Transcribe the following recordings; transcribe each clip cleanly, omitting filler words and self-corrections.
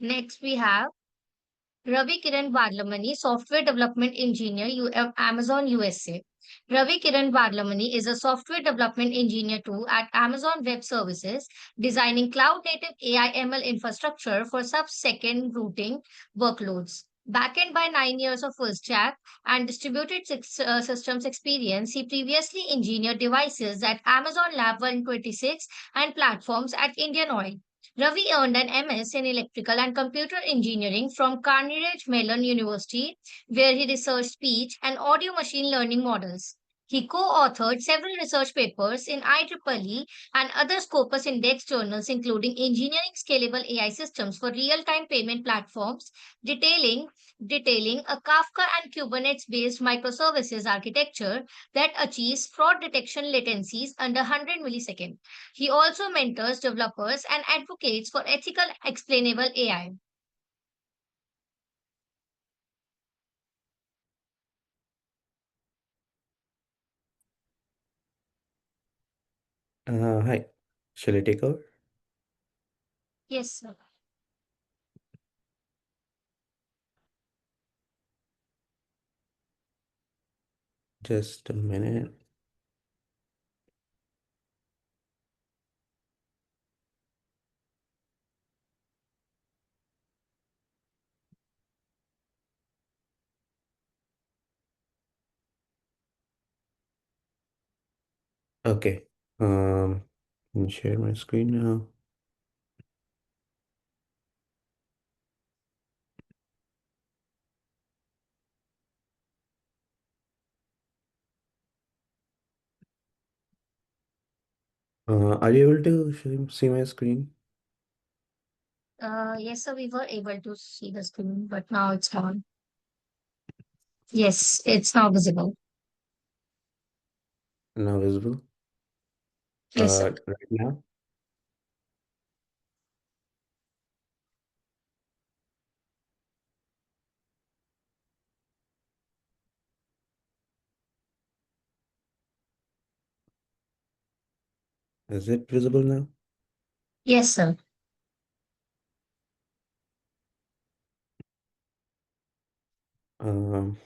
Next, we have Ravi Kiran Vadlamani, Software Development Engineer, Amazon USA. Ravi Kiran Vadlamani is a software development engineer too at Amazon Web Services, designing cloud-native AI ML infrastructure for sub-second routing workloads. Backend by 9 years of full stack and distributed systems experience, he previously engineered devices at Amazon Lab 126 and platforms at Indian Oil. Ravi earned an MS in electrical and computer engineering from Carnegie Mellon University, where he researched speech and audio machine learning models. He co-authored several research papers in IEEE and other Scopus Index journals, including Engineering Scalable AI Systems for Real-Time Payment Platforms, detailing, detailing a Kafka and Kubernetes-based microservices architecture that achieves fraud detection latencies under 100 milliseconds. He also mentors developers and advocates for ethical explainable AI. Hi. Shall I take over? Yes, sir. Just a minute. Okay. Can you share my screen now? Are you able to see my screen? Yes, sir, we were able to see the screen, but now it's gone. Yes, it's now visible. Now visible? Yes, sir. Right now? Is it visible now? Yes, sir. Um,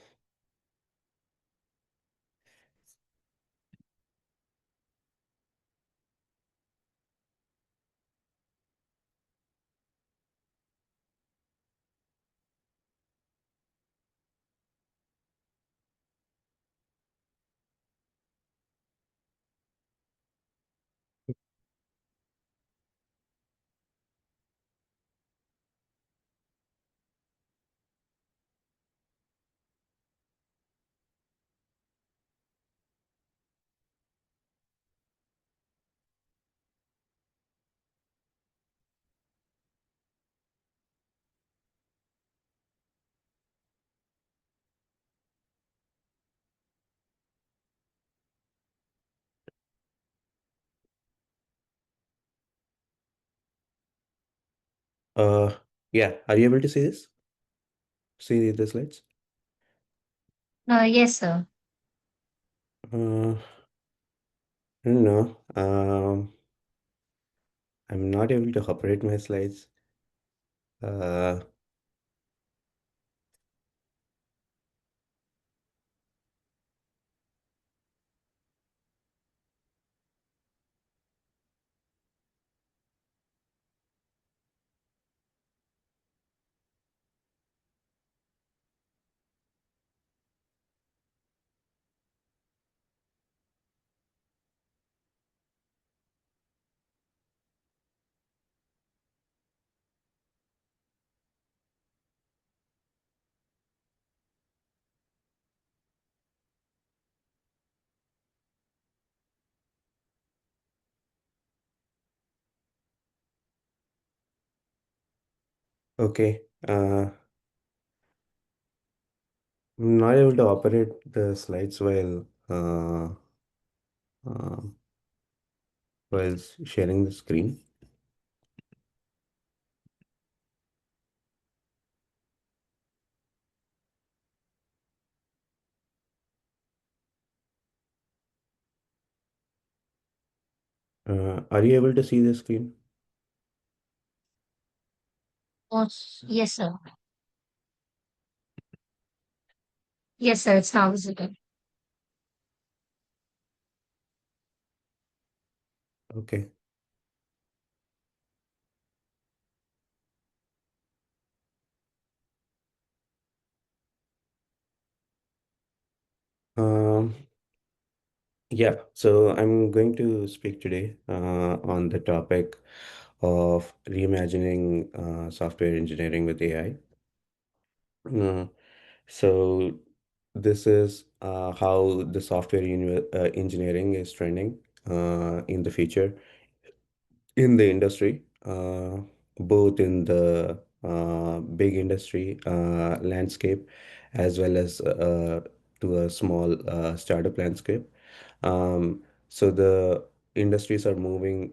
uh, yeah. Are you able to see this? See the slides? Yes, sir. I don't know. I'm not able to operate my slides. Uh, okay. I'm not able to operate the slides uh, while sharing the screen. Are you able to see the screen? Oh, yes, sir. Yes, sir. It's now visible. Okay. Um, yeah, so I'm going to speak today on the topic of reimagining software engineering with AI. Uh, so this is how the software engineering is trending in the future in the industry, both in the big industry landscape as well as to a small startup landscape. So the industries are moving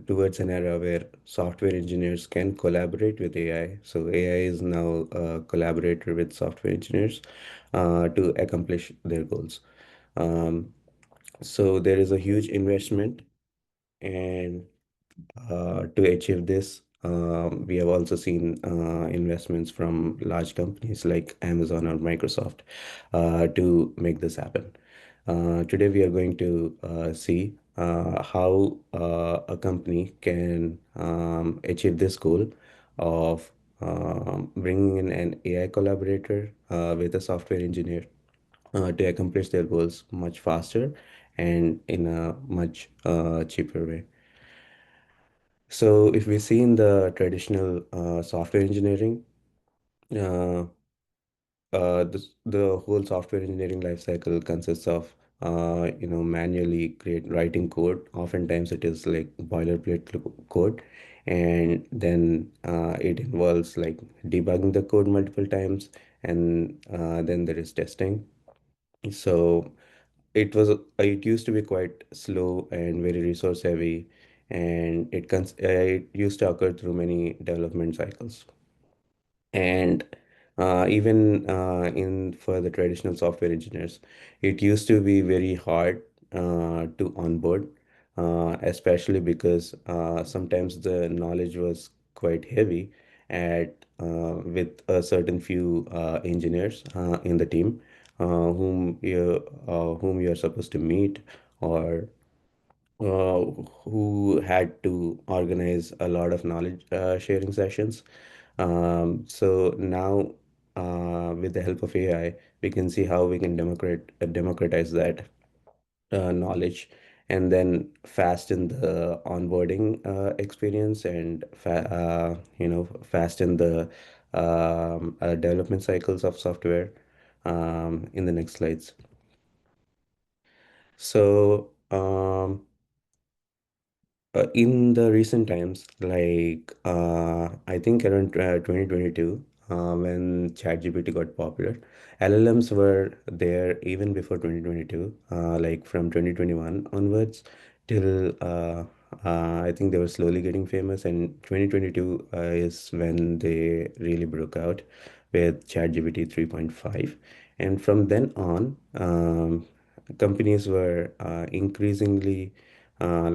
towards an era where software engineers can collaborate with AI. So AI is now a collaborator with software engineers to accomplish their goals. Um, so there is a huge investment and to achieve this, we have also seen investments from large companies like Amazon or Microsoft to make this happen. Today, we are going to see how a company can achieve this goal of bringing in an AI collaborator with a software engineer to accomplish their goals much faster and in a much cheaper way. So if we see in the traditional software engineering, uh, the whole software engineering life cycle consists of manually create writing code. Oftentimes it is like boilerplate code, and then it involves like debugging the code multiple times, and then there is testing. So it used to be quite slow and very resource heavy, and it used to occur through many development cycles. And even in for the traditional software engineers, it used to be very hard to onboard, especially because sometimes the knowledge was quite heavy at with a certain few engineers in the team whom you are supposed to meet, or uh, who had to organize a lot of knowledge sharing sessions. So now, with the help of AI, we can see how we can democratize that knowledge, and then fasten the onboarding experience, and fasten the development cycles of software in the next slides. So, in the recent times, like I think around 2022, when ChatGPT got popular, LLMs were there even before 2022, like from 2021 onwards till I think they were slowly getting famous, and 2022 is when they really broke out with ChatGPT 3.5. And from then on, companies were increasingly more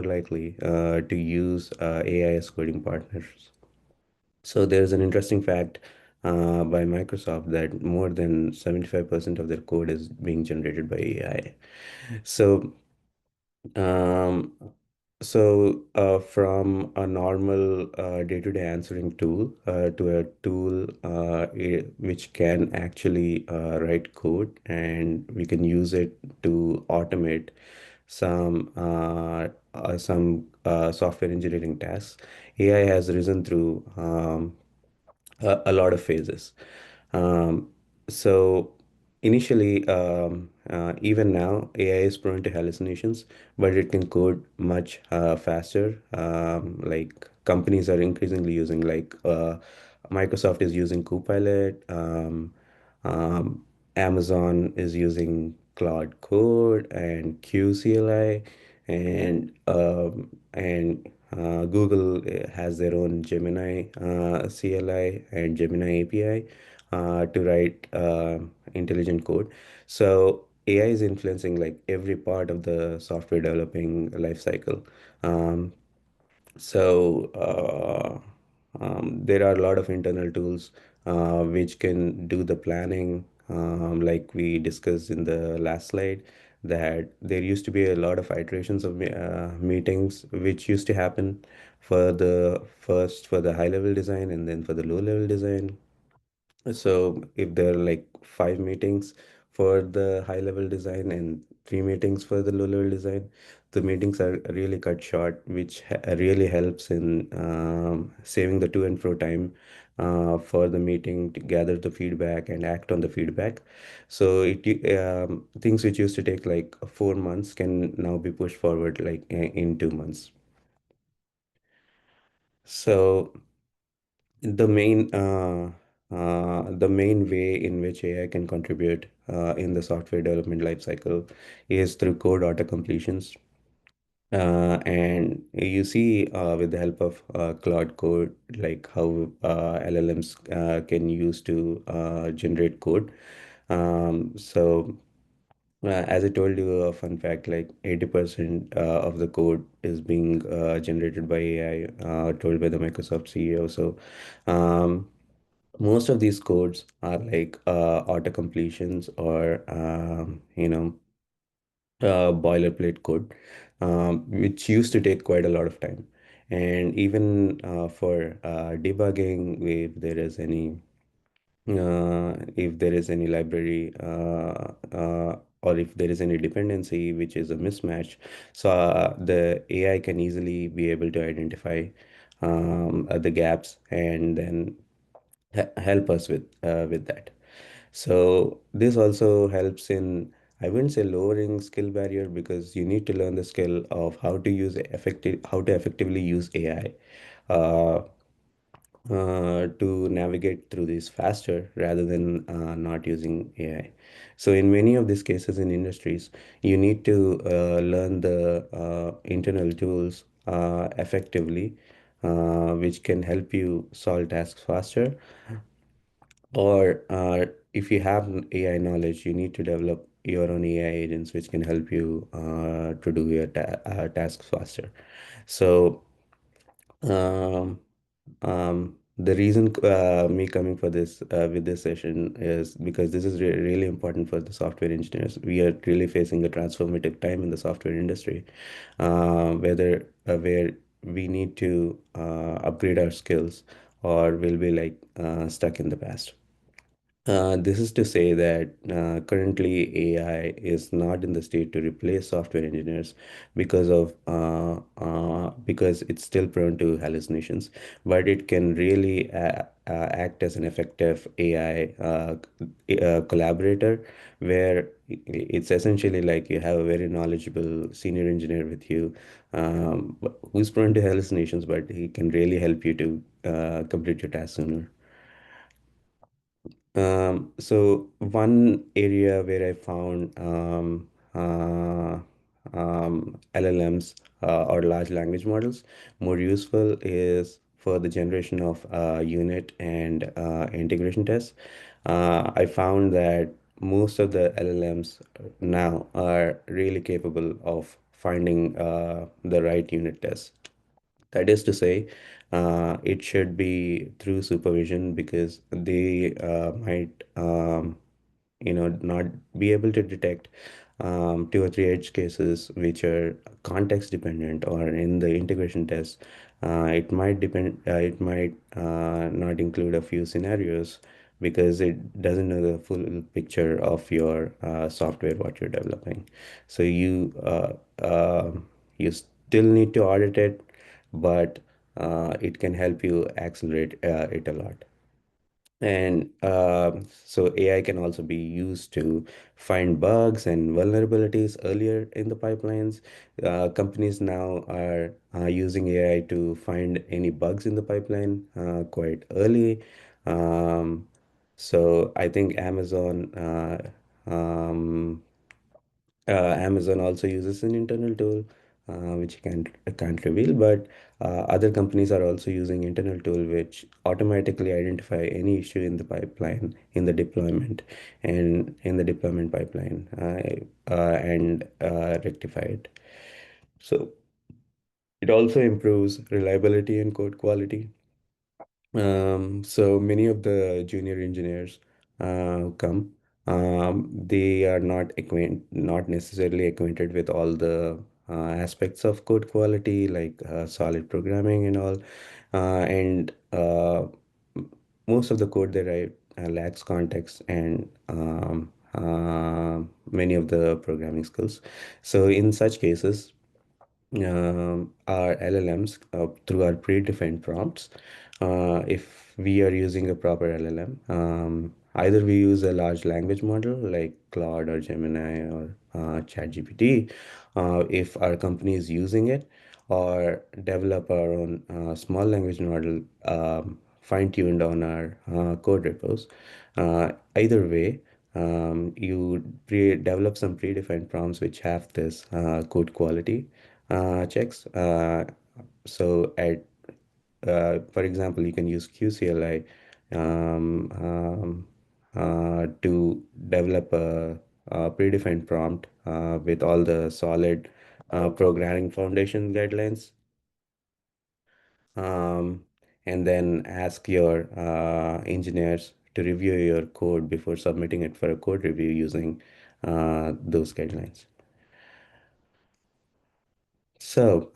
likely to use AI as coding partners. So there's an interesting fact by Microsoft that more than 75% of their code is being generated by AI. So um, from a normal day-to-day answering tool to a tool which can actually write code, and we can use it to automate some software engineering tasks. AI has risen through a lot of phases. Um, so initially, even now, AI is prone to hallucinations, but it can code much faster. Like companies are increasingly using, like Microsoft is using Copilot. Um, Amazon is using Cloud Code and QCLI, and Google has their own Gemini CLI and Gemini API to write intelligent code. So AI is influencing like every part of the software developing life cycle. Um, so There are a lot of internal tools which can do the planning, like we discussed in the last slide, that there used to be a lot of iterations of meetings which used to happen for the first for the high level design and then for the low level design. So if there are like 5 meetings for the high level design and 3 meetings for the low level design, the meetings are really cut short, which really helps in saving the to and fro time for the meeting to gather the feedback and act on the feedback. So things which used to take like 4 months can now be pushed forward like in 2 months. So the main way in which AI can contribute in the software development lifecycle is through code auto completions. And you see with the help of Cloud Code, like how LLMs can use to generate code. As I told you, a fun fact, like 80% of the code is being generated by AI, told by the Microsoft CEO. So um, most of these codes are like auto completions or boilerplate code, which used to take quite a lot of time. And even for debugging, if there is any library or if there is any dependency which is a mismatch, so the AI can easily be able to identify the gaps and then help us with that. So this also helps in, I wouldn't say lowering skill barrier, because you need to learn the skill of how to effectively use AI uh, to navigate through this faster rather than not using AI. So in many of these cases in industries, you need to learn the internal tools effectively, which can help you solve tasks faster. Or if you have AI knowledge, you need to develop your own AI agents which can help you to do your tasks faster. So um, the reason me coming for this with this session is because this is really important for the software engineers. We are really facing a transformative time in the software industry, where we need to upgrade our skills or will be like stuck in the past. This is to say that currently AI is not in the state to replace software engineers because it's still prone to hallucinations, but it can really act as an effective AI collaborator, where it's essentially like you have a very knowledgeable senior engineer with you, who's prone to hallucinations, but he can really help you to complete your task sooner. So one area where I found LLMs or large language models more useful is for the generation of unit and integration tests. I found that most of the LLMs now are really capable of finding the right unit tests. That is to say, it should be through supervision, because they might, not be able to detect 2 or 3 edge cases which are context dependent, or in the integration test, it might not include a few scenarios because it doesn't know the full picture of your software what you're developing. So you still need to audit it, but it can help you accelerate it a lot. And so AI can also be used to find bugs and vulnerabilities earlier in the pipelines. Companies now are using AI to find any bugs in the pipeline quite early. Um, so I think Amazon also uses an internal tool, which can't reveal, but other companies are also using internal tool which automatically identify any issue in the pipeline, in the deployment, and in the deployment pipeline, and rectify it. So it also improves reliability and code quality. So many of the junior engineers who come, they are not necessarily acquainted with all the aspects of code quality, like solid programming and all. And most of the code they write lacks context and many of the programming skills. So in such cases, our LLMs through our predefined prompts. If we are using a proper LLM, either we use a large language model like Claude or Gemini or ChatGPT, if our company is using it, or develop our own small language model fine-tuned on our code repos. Either way, you develop some predefined prompts which have this code quality checks. For example, you can use QCLI to develop a predefined prompt with all the solid programming foundation guidelines, um, and then ask your engineers to review your code before submitting it for a code review using those guidelines. So,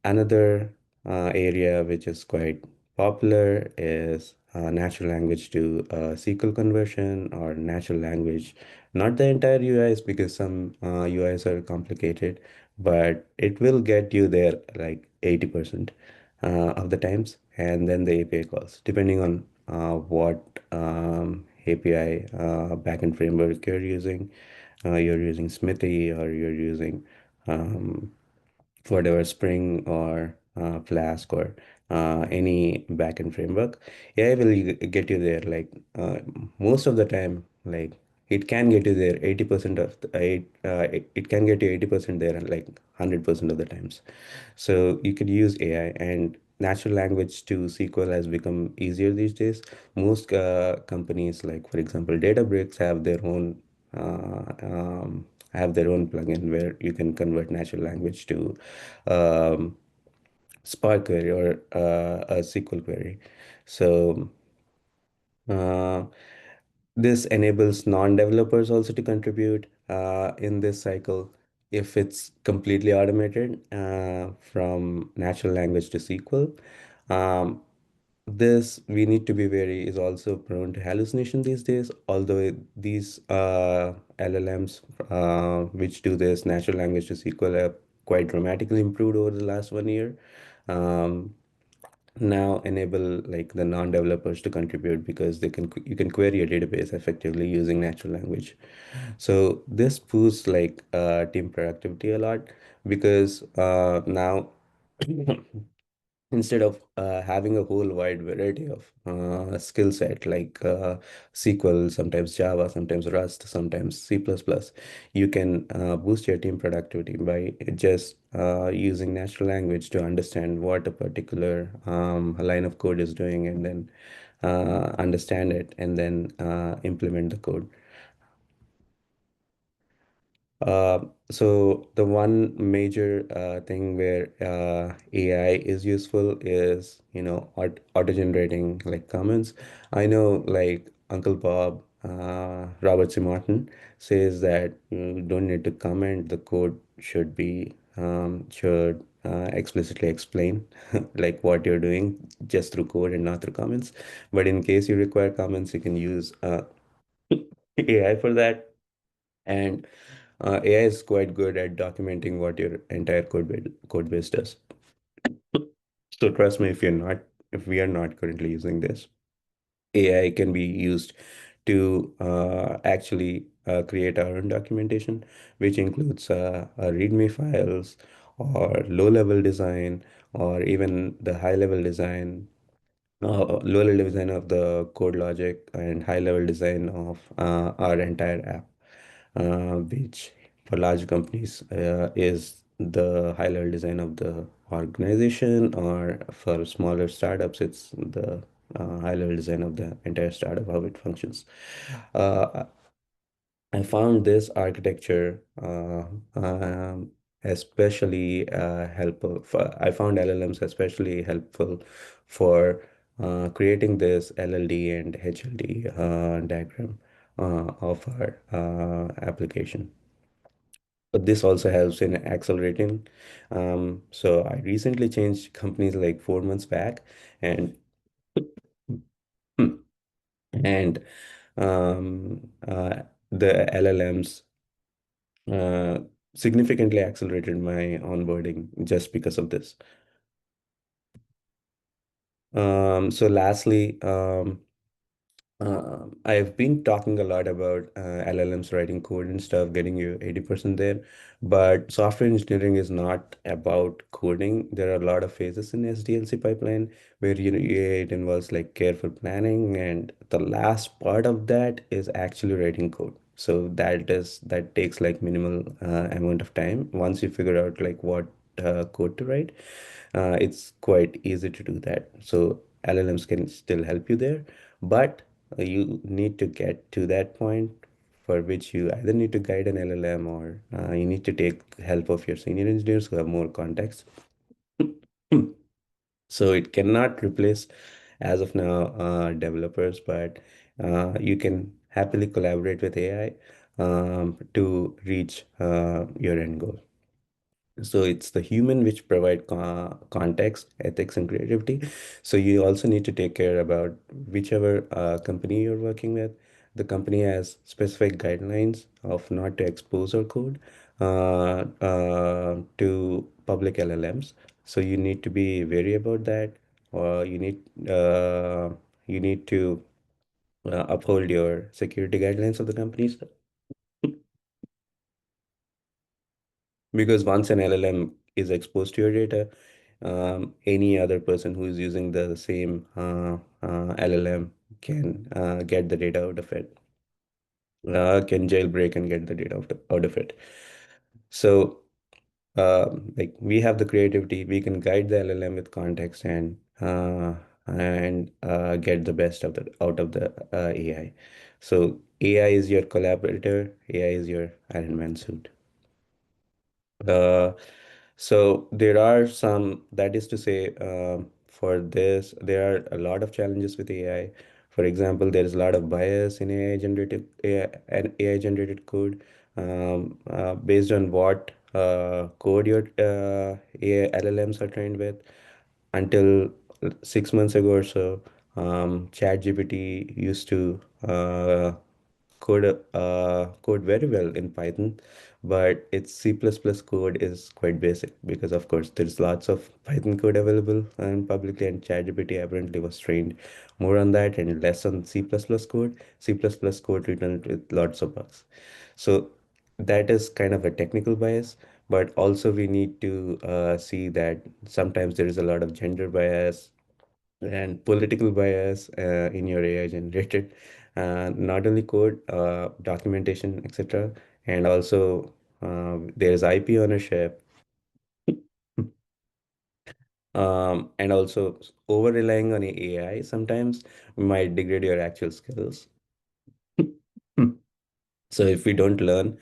another area which is quite popular is natural language to SQL conversion or natural language. Not the entire UIs, because some UIs are complicated, but it will get you there like 80% of the times, and then the API calls, depending on what API backend framework you're using. You're using Smithy, or you're using um, whatever Spring or Flask or any backend framework. AI will get you there. Like most of the time, like it can get you there 80% of it can get you 80% there, and like 100% of the times. So you could use AI, and natural language to SQL has become easier these days. Most companies, like for example, Databricks, uh, um, have their own plugin where you can convert natural language to um, Spark query or a SQL query. So uh, this enables non-developers also to contribute in this cycle if it's completely automated from natural language to SQL. Um, this we need to be wary is also prone to hallucination these days, although these LLMs which do this natural language to SQL have quite dramatically improved over the last 1 year. Um, Now enable like the non-developers to contribute, because you can query a database effectively using natural language. So this boosts like team productivity a lot, because now instead of having a whole wide variety of skill set like SQL, sometimes Java, sometimes Rust, sometimes C++, you can boost your team productivity by just using natural language to understand what a particular line of code is doing, and then understand it, and then implement the code. So the one major thing where AI is useful is, auto-generating like comments. I know like Uncle Bob, Robert C. Martin says that you don't need to comment. The code should explicitly explain like what you're doing just through code and not through comments. But in case you require comments, you can use AI for that. And AI is quite good at documenting what your entire code base does. So trust me, if we are not currently using this, AI can be used to actually create our own documentation, which includes README files, or low-level design, or even the high-level design, low-level design of the code logic, and high-level design of our entire app, which for large companies is the high-level design of the organization, or for smaller startups, it's the high-level design of the entire startup, how it functions. Uh, I found this architecture especially helpful. I found LLMs especially helpful for creating this LLD and HLD diagram of our application. But this also helps in accelerating. So I recently changed companies like 4 months back, and and the LLMs uh, significantly accelerated my onboarding just because of this. So lastly, I've been talking a lot about LLMs writing code and stuff, getting you 80% there. But software engineering is not about coding. There are a lot of phases in SDLC pipeline where it involves like careful planning, and the last part of that is actually writing code. So that takes like minimal amount of time. Once you figure out like what code to write, it's quite easy to do that. So LLMs can still help you there, but you need to get to that point for which you either need to guide an LLM or you need to take help of your senior engineers who have more context. So it cannot replace, as of now, developers, but you can happily collaborate with AI to reach your end goal. So it's the human which provide context, ethics, and creativity. So you also need to take care about whichever company you're working with. The company has specific guidelines of not to expose our code to public LLMs. So you need to be wary about that, or you need to uphold your security guidelines of the companies. Because once an LLM is exposed to your data, any other person who is using the same LLM can get the data out of it, can jailbreak and get the data out of it. So, like we have the creativity, we can guide the LLM with context and get the best of the out of the AI. So AI is your collaborator, AI is your Iron Man suit. Uh, so there are some, that is to say, for this, there are a lot of challenges with AI. For example, there is a lot of bias in AI generated code based on what code your AI LLMs are trained with. Until 6 months ago or so, ChatGPT used to code very well in Python, but its C++ code is quite basic because, of course, there's lots of Python code available and publicly, and ChatGPT apparently was trained more on that and less on C++ code. C++ code written with lots of bugs. So that is kind of a technical bias, but also we need to see that sometimes there is a lot of gender bias and political bias in your AI generated, not only code, documentation, etc. And also there's IP ownership, and also over relying on AI sometimes might degrade your actual skills. So if we don't learn,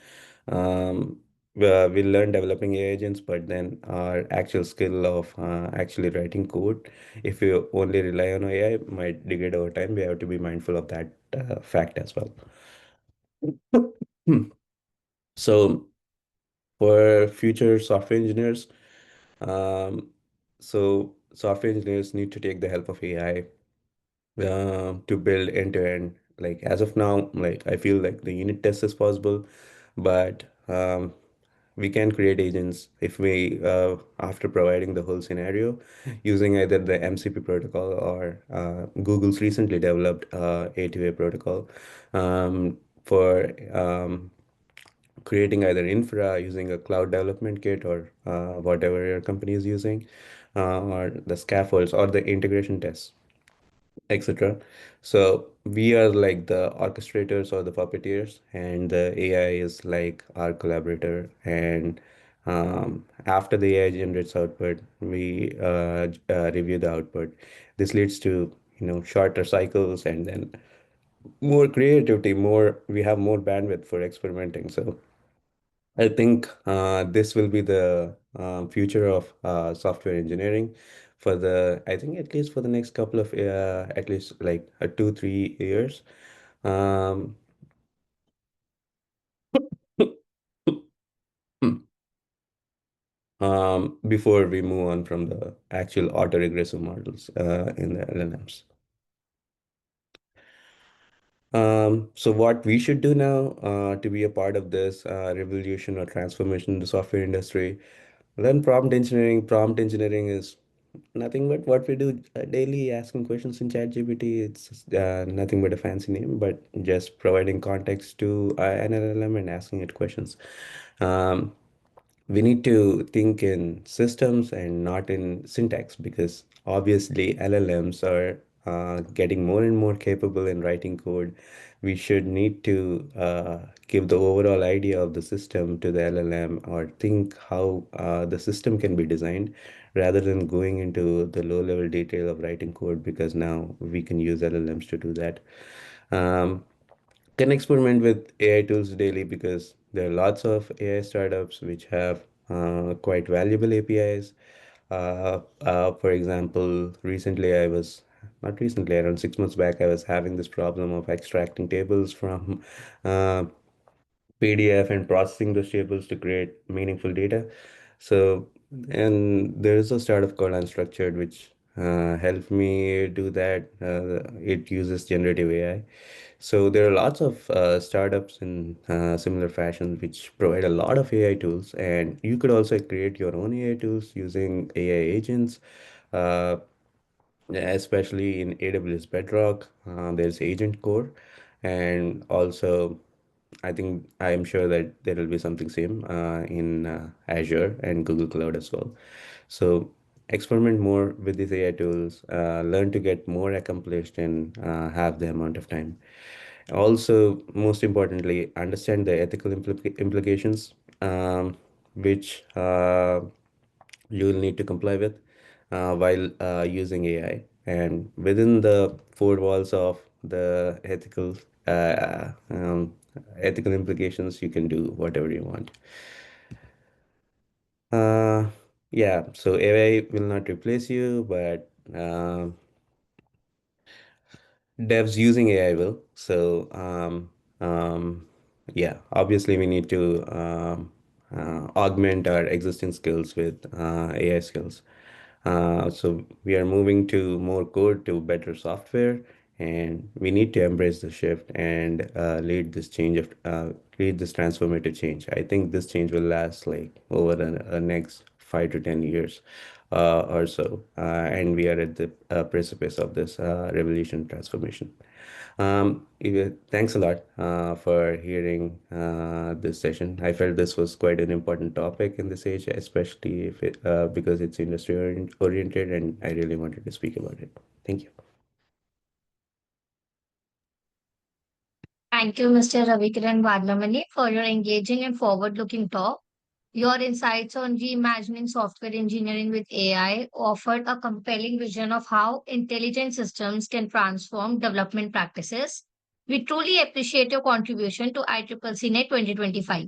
we'll learn developing AI agents, but then our actual skill of actually writing code, if you only rely on AI, might degrade over time. We have to be mindful of that fact as well. So for future software engineers, um, so software engineers need to take the help of AI to build end to end. Like as of now, like I feel like the unit test is possible, but we can create agents if we after providing the whole scenario using either the MCP protocol or Google's recently developed A2A protocol for creating either infra using a cloud development kit or whatever your company is using, or the scaffolds or the integration tests, etc. So we are like the orchestrators or the puppeteers, and the AI is like our collaborator. And after the AI generates output, we review the output. This leads to shorter cycles, and then more creativity. More we have more bandwidth for experimenting. So I think this will be the future of software engineering. for I think at least for the next couple of, at least like 2, 3 years. Um, before we move on from the actual autoregressive models in the LLMs. So what we should do now to be a part of this revolution or transformation in the software industry, learn prompt engineering. Prompt engineering is nothing but what we do daily, asking questions in ChatGPT. It's nothing but a fancy name, but just providing context to an LLM and asking it questions. Um, we need to think in systems and not in syntax because obviously LLMs are getting more and more capable in writing code. We should need to give the overall idea of the system to the LLM or think how the system can be designed rather than going into the low level detail of writing code because now we can use LLMs to do that. Um, can experiment with AI tools daily because there are lots of AI startups which have quite valuable APIs. For example, not recently, around 6 months back, I was having this problem of extracting tables from uh, PDF and processing those tables to create meaningful data. So, and there is a startup called Unstructured, which helped me do that. It uses generative AI. So there are lots of startups in similar fashion which provide a lot of AI tools, and you could also create your own AI tools using AI agents. Uh, Especially in AWS Bedrock, there's Agent Core, and also I'm sure that there will be something same in Azure and Google Cloud as well. So experiment more with these AI tools, learn to get more accomplished and have the amount of time. Also, most importantly, understand the ethical implications, which you will need to comply with while using AI. And within the four walls of the ethical implications, you can do whatever you want. Uh, yeah, so AI will not replace you, but devs using AI will. So, yeah, obviously we need to augment our existing skills with AI skills. So we are moving to more code to better software, and we need to embrace the shift and lead this transformative change. I think this change will last like over the next 5 to 10 years or so, and we are at the precipice of this revolution transformation. Thanks a lot for hearing this session. I felt this was quite an important topic in this age, especially if because it's industry oriented, and I really wanted to speak about it. Thank you. Thank you, Mr. Ravi Kiran Vadlamani, for your engaging and forward-looking talk. Your insights on reimagining software engineering with AI offered a compelling vision of how intelligent systems can transform development practices. We truly appreciate your contribution to ICCCNet 2025.